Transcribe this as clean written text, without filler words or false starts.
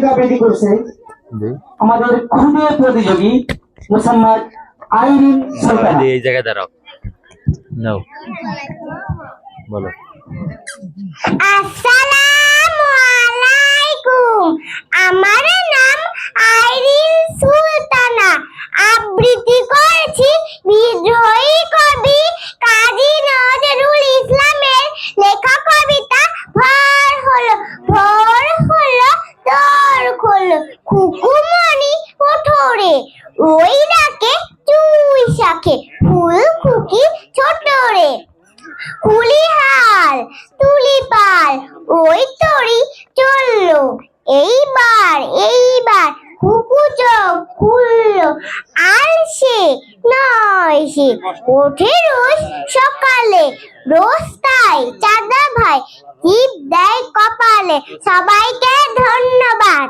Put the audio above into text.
ভূমিকা আবৃত্তি করছে আমাদের খুদে প্রতিযোগী মোসাম্মদ আইরিন সুলতানা। এই জায়গায় দাঁড়াও, নাও বলো। আসসালামু আলাইকুম, আমার নাম আইরিন সুলতানা। আবৃত্তি করেছি বিদ্রোহী কবি কাজী নজরুল ইসলামের লেখা কবিতা ভোর হলো তোর হলো খুকুমণি ওঠরে, ওই ডাকে চুই শাকে ফুল খুকি ছোট রে। কুলিহাল তুলিপাল ওই তরি চললো, এইবার খুকু চোখ খুললো। আর সে নয় সে ওঠে রোজ সকালে, রোজ তাই চাঁদা ভাই টিপ দেয় কপালে। সবাইকে ধন্যবাদ।